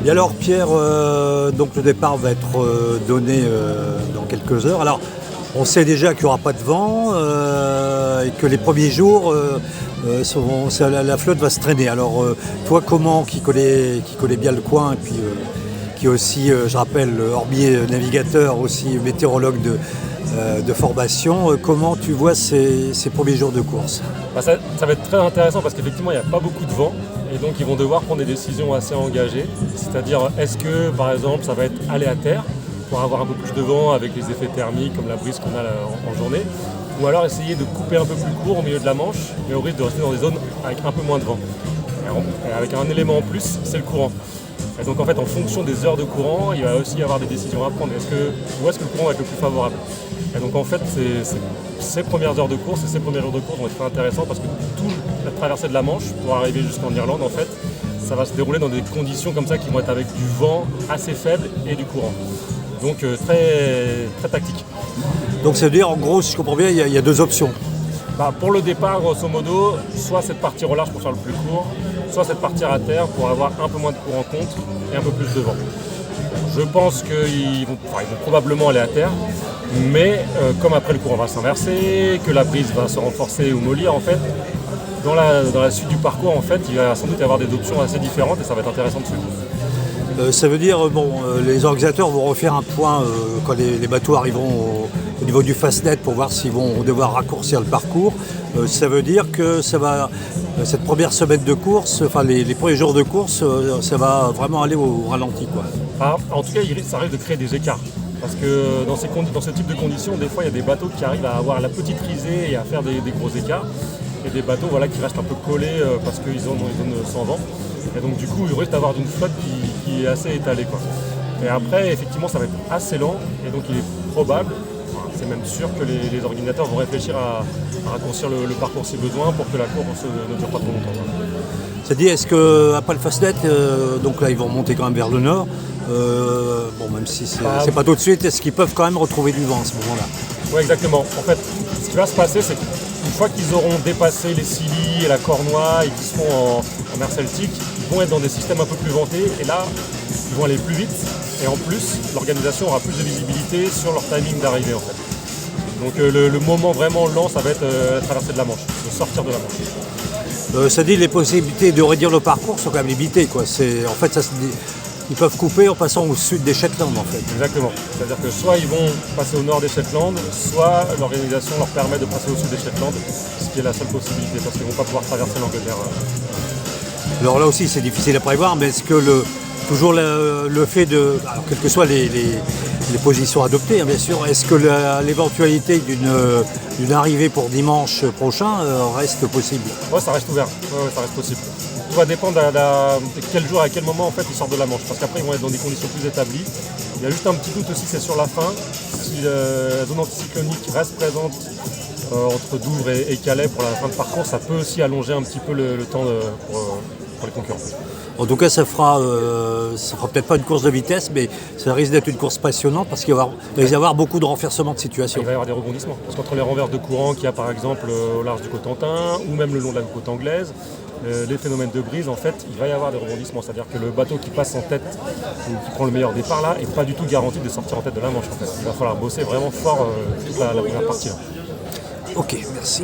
Et alors Pierre, donc le départ va être donné dans quelques heures. Alors on sait déjà qu'il n'y aura pas de vent et que les premiers jours, la flotte va se traîner. Alors toi qui connais bien le coin et puis qui est aussi, je rappelle, hormis navigateur, aussi météorologue de formation, comment tu vois ces premiers jours de course? Ça va être très intéressant parce qu'effectivement il n'y a pas beaucoup de vent et donc ils vont devoir prendre des décisions assez engagées. C'est-à-dire est-ce que par exemple ça va être aller à terre pour avoir un peu plus de vent avec les effets thermiques comme la brise qu'on a en journée, ou alors essayer de couper un peu plus court au milieu de la Manche mais au risque de rester dans des zones avec un peu moins de vent. Et avec un élément en plus, c'est le courant. Et donc en fait en fonction des heures de courant, il va aussi y avoir des décisions à prendre. Où est-ce que le courant va être le plus favorable? Et donc en fait ces premières heures de course et ces premiers jours de course vont être très intéressants parce que toute la traversée de la Manche pour arriver jusqu'en Irlande en fait, ça va se dérouler dans des conditions comme ça qui vont être avec du vent assez faible et du courant. Donc très, très tactique. Donc ça veut dire en gros, si je comprends bien, il y a deux options. Pour le départ, grosso modo, soit c'est de partir au large pour faire le plus court, soit c'est de partir à terre pour avoir un peu moins de courant contre et un peu plus de vent. Je pense qu'ils vont probablement aller à terre, mais comme après le courant va s'inverser, que la brise va se renforcer ou mollir, en fait, dans la suite du parcours, en fait, il va sans doute y avoir des options assez différentes et ça va être intéressant de suivre. Ça veut dire, les organisateurs vont refaire un point quand les bateaux arriveront au niveau du Fastnet pour voir s'ils vont devoir raccourcir le parcours. Ça veut dire que cette première semaine de course, les premiers jours de course, ça va vraiment aller au ralenti, quoi. En tout cas, ça risque de créer des écarts. Parce que dans ce type de conditions, des fois, il y a des bateaux qui arrivent à avoir la petite risée et à faire des gros écarts. Et des bateaux qui restent un peu collés parce qu'ils sont dans une zone sans vent. Et donc, du coup, il risque d'avoir une flotte qui est assez étalée, quoi. Et après, effectivement, ça va être assez lent. Et donc, il est probable, c'est même sûr que les organisateurs vont réfléchir à raccourcir le parcours si besoin pour que la course ne dure pas trop longtemps. C'est-à-dire, est-ce qu'après le Fastnet, donc là, ils vont monter quand même vers le nord, même si c'est pas tout de suite, est-ce qu'ils peuvent quand même retrouver du vent à ce moment-là? Oui, exactement. En fait, ce qui va se passer, c'est qu'une fois qu'ils auront dépassé les Scilly et la Cornouailles et qu'ils seront en mer Celtique, ils vont être dans des systèmes un peu plus ventés et là, ils vont aller plus vite. Et en plus, l'organisation aura plus de visibilité sur leur timing d'arrivée, en fait. Donc le moment vraiment lent, ça va être la traversée de la Manche, de sortir de la Manche. Ça dit les possibilités de réduire le parcours sont quand même limitées, quoi. Ils peuvent couper en passant au sud des Shetland, en fait. Exactement. C'est-à-dire que soit ils vont passer au nord des Shetland, soit l'organisation leur permet de passer au sud des Shetland, ce qui est la seule possibilité, parce qu'ils ne vont pas pouvoir traverser l'Angleterre. Alors là aussi, c'est difficile à prévoir, mais est-ce que toujours le fait alors, quelles que soient les positions adoptées, hein, bien sûr, est-ce que l'éventualité d'une arrivée pour dimanche prochain reste possible? Oui, ça reste ouvert. Ouais, ça reste possible. Tout va dépendre de quel jour, à quel moment en fait ils sortent de la Manche. Parce qu'après ils vont être dans des conditions plus établies. Il y a juste un petit doute aussi, c'est sur la fin. Si la zone anticyclonique reste présente entre Douvres et Calais pour la fin de parcours, ça peut aussi allonger un petit peu le temps pour les concurrents. En tout cas, ça fera peut-être pas une course de vitesse, mais ça risque d'être une course passionnante parce qu'il va y avoir beaucoup de renversements de situation. Il va y avoir des rebondissements. Parce qu'entre les renverses de courant qu'il y a par exemple au large du Cotentin ou même le long de la côte anglaise, les phénomènes de brise, en fait, il va y avoir des rebondissements. C'est-à-dire que le bateau qui passe en tête ou qui prend le meilleur départ là n'est pas du tout garanti de sortir en tête de la Manche. En fait. Il va falloir bosser vraiment fort toute la première partie. Là. Ok, merci.